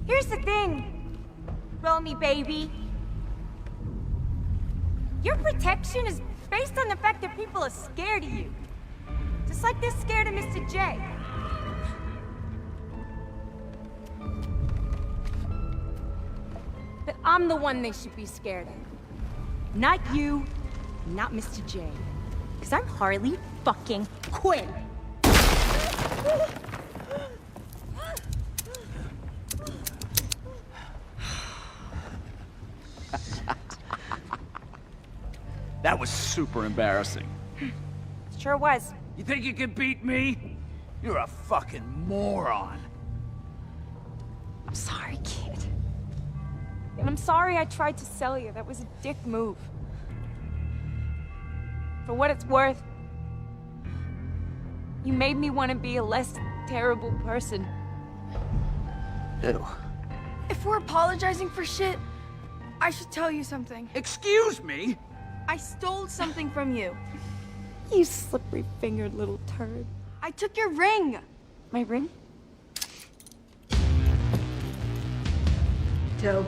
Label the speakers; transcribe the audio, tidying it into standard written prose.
Speaker 1: Here's the thing, Romy baby. Your protection is based on the fact that people are scared of you. Just like they're scared of Mr. J. But I'm the one they should be scared of. Not you, not Mr. J. Because I'm Harley fucking Quinn.
Speaker 2: That was super embarrassing.
Speaker 1: Sure was.
Speaker 2: You think you can beat me? You're a fucking moron.
Speaker 1: I'm sorry, kid. And I'm sorry I tried to sell you. That was a dick move. For what it's worth, you made me want to be a less terrible person.
Speaker 2: Ew.
Speaker 3: If we're apologizing for shit, I should tell you something.
Speaker 2: Excuse me?
Speaker 3: I stole something from you.
Speaker 1: You slippery-fingered little turd.
Speaker 3: I took your ring.
Speaker 1: My ring?
Speaker 3: Dope.